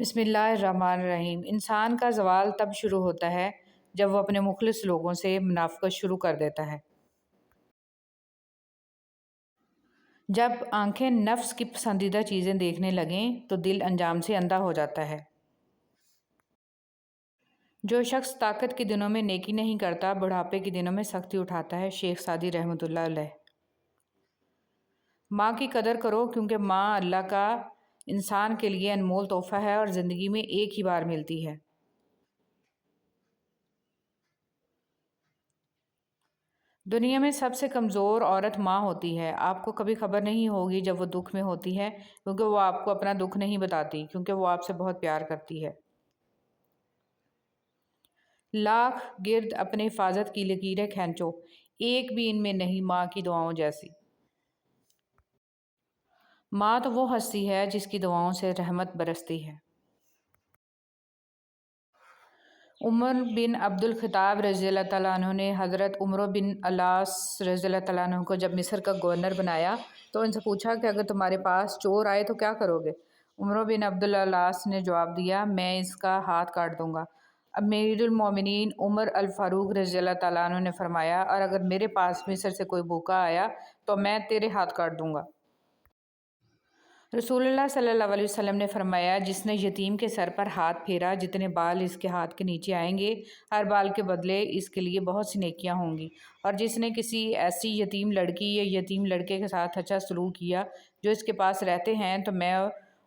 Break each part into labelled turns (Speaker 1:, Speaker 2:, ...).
Speaker 1: بسم اللہ الرحمن الرحیم۔ انسان کا زوال تب شروع ہوتا ہے جب وہ اپنے مخلص لوگوں سے منافقت شروع کر دیتا ہے۔ جب آنکھیں نفس کی پسندیدہ چیزیں دیکھنے لگیں تو دل انجام سے اندھا ہو جاتا ہے۔ جو شخص طاقت کے دنوں میں نیکی نہیں کرتا، بڑھاپے کے دنوں میں سختی اٹھاتا ہے۔ شیخ سعدی رحمۃ اللہ علیہ۔ ماں کی قدر کرو کیونکہ ماں اللہ کا انسان کے لیے انمول تحفہ ہے اور زندگی میں ایک ہی بار ملتی ہے۔ دنیا میں سب سے کمزور عورت ماں ہوتی ہے۔ آپ کو کبھی خبر نہیں ہوگی جب وہ دکھ میں ہوتی ہے، کیونکہ وہ آپ کو اپنا دکھ نہیں بتاتی، کیونکہ وہ آپ سے بہت پیار کرتی ہے۔ لاکھ گرد اپنے حفاظت کی لکیریں کھینچو، ایک بھی ان میں نہیں ماں کی دعاؤں جیسی۔ ماں تو وہ ہستی ہے جس کی دعاؤں سے رحمت برستی ہے۔ عمر بن عبد الخطاب رضی اللہ تعالیٰ عنہ نے حضرت عمرو بن العاص رضی اللہ تعالیٰ عنہ کو جب مصر کا گورنر بنایا تو ان سے پوچھا کہ اگر تمہارے پاس چور آئے تو کیا کرو گے؟ عمرو بن عبد العاص نے جواب دیا، میں اس کا ہاتھ کاٹ دوں گا۔ امیر المومنین عمر الفاروق رضی اللہ تعالیٰ عنہ نے فرمایا، اور اگر میرے پاس مصر سے کوئی بھوکا آیا تو میں تیرے ہاتھ کاٹ دوں گا۔ رسول اللہ صلی اللہ علیہ وسلم نے فرمایا، جس نے یتیم کے سر پر ہاتھ پھیرا، جتنے بال اس کے ہاتھ کے نیچے آئیں گے، ہر بال کے بدلے اس کے لیے بہت سی نیکیاں ہوں گی۔ اور جس نے کسی ایسی یتیم لڑکی یا یتیم لڑکے کے ساتھ اچھا سلوک کیا جو اس کے پاس رہتے ہیں تو میں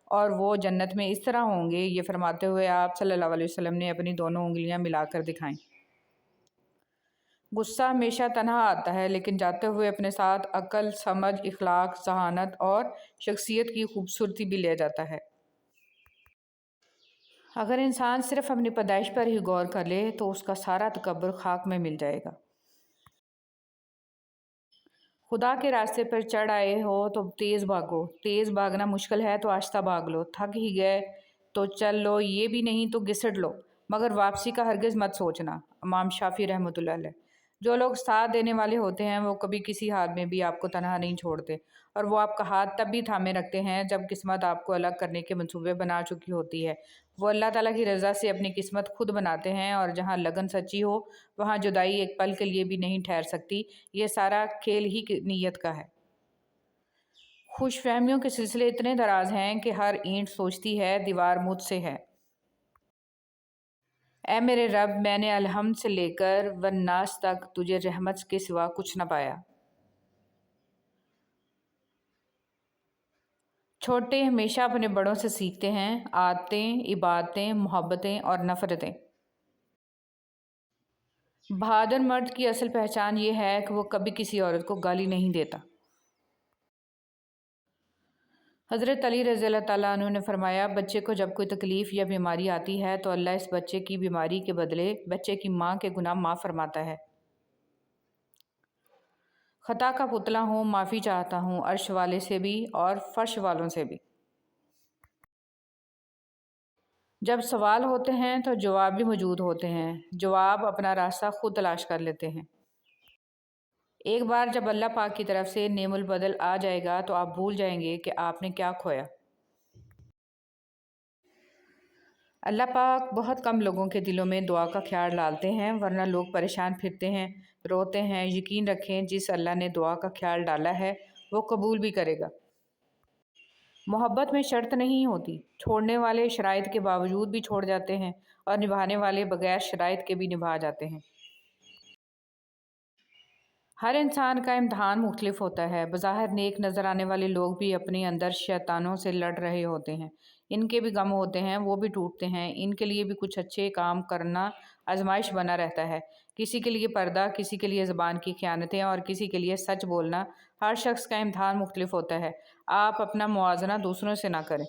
Speaker 1: اور وہ جنت میں اس طرح ہوں گے۔ یہ فرماتے ہوئے آپ صلی اللہ علیہ وسلم نے اپنی دونوں انگلیاں ملا کر دکھائیں۔ غصہ ہمیشہ تنہا آتا ہے، لیکن جاتے ہوئے اپنے ساتھ عقل، سمجھ، اخلاق، ذہانت اور شخصیت کی خوبصورتی بھی لے جاتا ہے۔ اگر انسان صرف اپنی پیدائش پر ہی غور کر لے تو اس کا سارا تکبر خاک میں مل جائے گا۔ خدا کے راستے پر چڑھ آئے ہو تو تیز بھاگو، تیز بھاگنا مشکل ہے تو آہستہ بھاگ لو، تھک ہی گئے تو چل لو، یہ بھی نہیں تو گھسٹ لو، مگر واپسی کا ہرگز مت سوچنا۔ امام شافعی رحمۃ اللہ علیہ۔ جو لوگ ساتھ دینے والے ہوتے ہیں وہ کبھی کسی حال میں بھی آپ کو تنہا نہیں چھوڑتے، اور وہ آپ کا ہاتھ تب بھی تھامے رکھتے ہیں جب قسمت آپ کو الگ کرنے کے منصوبے بنا چکی ہوتی ہے۔ وہ اللہ تعالیٰ کی رضا سے اپنی قسمت خود بناتے ہیں، اور جہاں لگن سچی ہو وہاں جدائی ایک پل کے لیے بھی نہیں ٹھہر سکتی۔ یہ سارا کھیل ہی نیت کا ہے۔ خوش فہمیوں کے سلسلے اتنے دراز ہیں کہ ہر اینٹ سوچتی ہے دیوار مجھ سے ہے۔ اے میرے رب، میں نے الحمد سے لے کر والناس تک تجھے رحمت کے سوا کچھ نہ پایا۔ چھوٹے ہمیشہ اپنے بڑوں سے سیکھتے ہیں، عادتیں، عبادتیں، محبتیں اور نفرتیں۔ بہادر مرد کی اصل پہچان یہ ہے کہ وہ کبھی کسی عورت کو گالی نہیں دیتا۔ حضرت علی رضی اللہ تعالیٰ عنہ نے فرمایا، بچے کو جب کوئی تکلیف یا بیماری آتی ہے تو اللہ اس بچے کی بیماری کے بدلے بچے کی ماں کے گناہ معاف فرماتا ہے۔ خطا کا پتلا ہوں، معافی چاہتا ہوں، عرش والے سے بھی اور فرش والوں سے بھی۔ جب سوال ہوتے ہیں تو جواب بھی موجود ہوتے ہیں، جواب اپنا راستہ خود تلاش کر لیتے ہیں۔ ایک بار جب اللہ پاک کی طرف سے نعم البدل آ جائے گا تو آپ بھول جائیں گے کہ آپ نے کیا کھویا۔ اللہ پاک بہت کم لوگوں کے دلوں میں دعا کا خیال ڈالتے ہیں، ورنہ لوگ پریشان پھرتے ہیں، روتے ہیں۔ یقین رکھیں، جس اللہ نے دعا کا خیال ڈالا ہے وہ قبول بھی کرے گا۔ محبت میں شرط نہیں ہوتی، چھوڑنے والے شرائط کے باوجود بھی چھوڑ جاتے ہیں، اور نبھانے والے بغیر شرائط کے بھی نبھا جاتے ہیں۔ ہر انسان کا امتحان مختلف ہوتا ہے۔ بظاہر نیک نظر آنے والے لوگ بھی اپنے اندر شیطانوں سے لڑ رہے ہوتے ہیں۔ ان کے بھی غم ہوتے ہیں، وہ بھی ٹوٹتے ہیں، ان کے لیے بھی کچھ اچھے کام کرنا آزمائش بنا رہتا ہے۔ کسی کے لیے پردہ، کسی کے لیے زبان کی خیانتیں، اور کسی کے لیے سچ بولنا۔ ہر شخص کا امتحان مختلف ہوتا ہے۔ آپ اپنا موازنہ دوسروں سے نہ کریں۔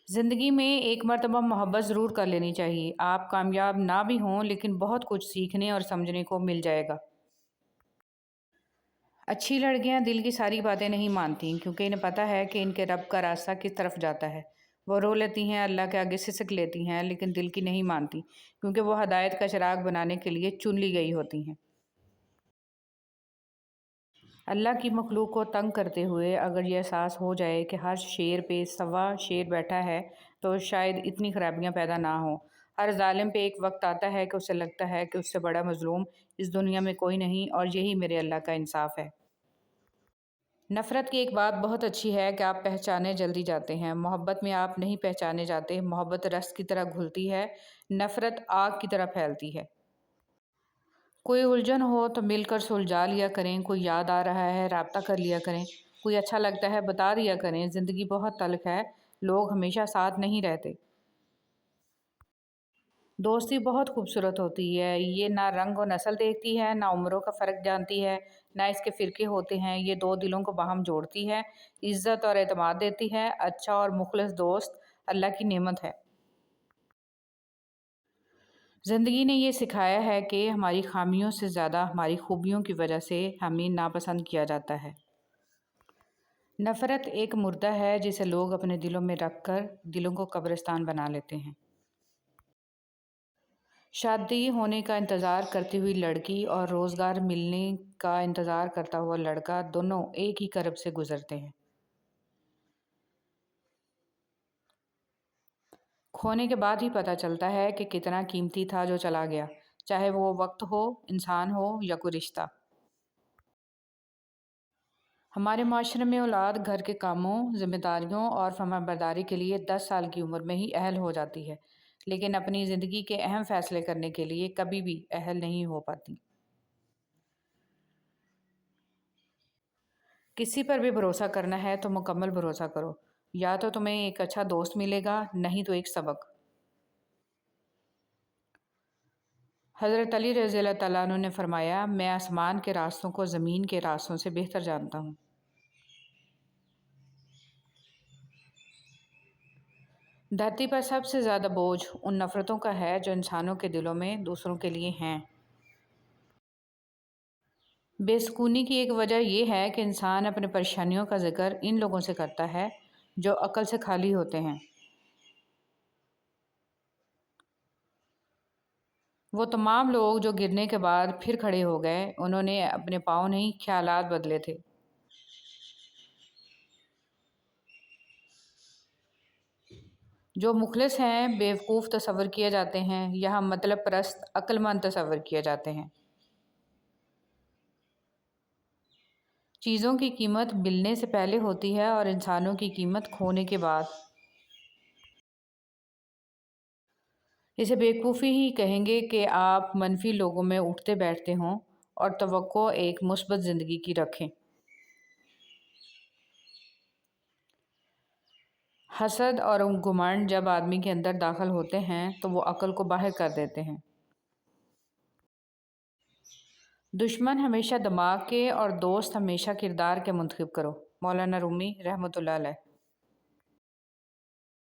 Speaker 1: زندگی میں ایک مرتبہ محبت ضرور کر لینی چاہیے۔ آپ کامیاب نہ بھی ہوں لیکن بہت کچھ سیکھنے اور سمجھنے کو مل جائے گا۔ اچھی لڑکیاں دل کی ساری باتیں نہیں مانتیں، کیونکہ انہیں پتہ ہے کہ ان کے رب کا راستہ کس طرف جاتا ہے۔ وہ رو لیتی ہیں، اللہ کے آگے سسک لیتی ہیں، لیکن دل کی نہیں مانتی، کیونکہ وہ ہدایت کا چراغ بنانے کے لیے چن لی گئی ہوتی ہیں۔ اللہ کی مخلوق کو تنگ کرتے ہوئے اگر یہ احساس ہو جائے کہ ہر شیر پہ سوا شیر بیٹھا ہے تو شاید اتنی خرابیاں پیدا نہ ہوں۔ ہر ظالم پہ ایک وقت آتا ہے کہ اسے لگتا ہے کہ اس سے بڑا مظلوم اس دنیا میں کوئی نہیں، اور یہی میرے اللہ کا انصاف ہے۔ نفرت کی ایک بات بہت اچھی ہے کہ آپ پہچانے جلدی جاتے ہیں۔ محبت میں آپ نہیں پہچانے جاتے۔ محبت رس کی طرح گھلتی ہے، نفرت آگ کی طرح پھیلتی ہے۔ کوئی الجھن ہو تو مل کر سلجھا لیا کریں، کوئی یاد آ رہا ہے رابطہ کر لیا کریں، کوئی اچھا لگتا ہے بتا دیا کریں۔ زندگی بہت تلخ ہے، لوگ ہمیشہ ساتھ نہیں رہتے۔ دوستی بہت خوبصورت ہوتی ہے، یہ نہ رنگ و نسل دیکھتی ہے، نہ عمروں کا فرق جانتی ہے، نہ اس کے فرقے ہوتے ہیں۔ یہ دو دلوں کو باہم جوڑتی ہے، عزت اور اعتماد دیتی ہے۔ اچھا اور مخلص دوست اللہ کی نعمت ہے۔ زندگی نے یہ سکھایا ہے کہ ہماری خامیوں سے زیادہ ہماری خوبیوں کی وجہ سے ہمیں ناپسند کیا جاتا ہے۔ نفرت ایک مردہ ہے جسے لوگ اپنے دلوں میں رکھ کر دلوں کو قبرستان بنا لیتے ہیں۔ شادی ہونے کا انتظار کرتی ہوئی لڑکی اور روزگار ملنے کا انتظار کرتا ہوا لڑکا دونوں ایک ہی کرب سے گزرتے ہیں۔ کھونے کے بعد ہی پتہ چلتا ہے کہ کتنا قیمتی تھا جو چلا گیا، چاہے وہ وقت ہو، انسان ہو یا کوئی رشتہ۔ ہمارے معاشرے میں اولاد گھر کے کاموں، ذمہ داریوں اور فرما برداری کے لیے 10 سال کی عمر میں ہی اہل ہو جاتی ہے، لیکن اپنی زندگی کے اہم فیصلے کرنے کے لیے کبھی بھی اہل نہیں ہو پاتی۔ کسی پر بھی بھروسہ کرنا ہے تو مکمل بھروسہ کرو، یا تو تمہیں ایک اچھا دوست ملے گا، نہیں تو ایک سبق۔ حضرت علی رضی اللہ تعالیٰ عنہ نے فرمایا، میں آسمان کے راستوں کو زمین کے راستوں سے بہتر جانتا ہوں۔ دھرتی پر سب سے زیادہ بوجھ ان نفرتوں کا ہے جو انسانوں کے دلوں میں دوسروں کے لیے ہیں۔ بے سکونی کی ایک وجہ یہ ہے کہ انسان اپنے پریشانیوں کا ذکر ان لوگوں سے کرتا ہے جو عقل سے خالی ہوتے ہیں۔ وہ تمام لوگ جو گرنے کے بعد پھر کھڑے ہو گئے، انہوں نے اپنے پاؤں نہیں، خیالات بدلے تھے۔ جو مخلص ہیں بیوقوف تصور کیے جاتے ہیں، یہاں مطلب پرست عقل مند تصور کیے جاتے ہیں۔ چیزوں کی قیمت ملنے سے پہلے ہوتی ہے اور انسانوں کی قیمت کھونے کے بعد۔ اسے بیوقوفی ہی کہیں گے کہ آپ منفی لوگوں میں اٹھتے بیٹھتے ہوں اور توقع ایک مثبت زندگی کی رکھیں۔ حسد اور گھمنڈ جب آدمی کے اندر داخل ہوتے ہیں تو وہ عقل کو باہر کر دیتے ہیں۔ دشمن ہمیشہ دماغ کے اور دوست ہمیشہ کردار کے منتخب کرو۔ مولانا رومی رحمۃ اللہ علیہ۔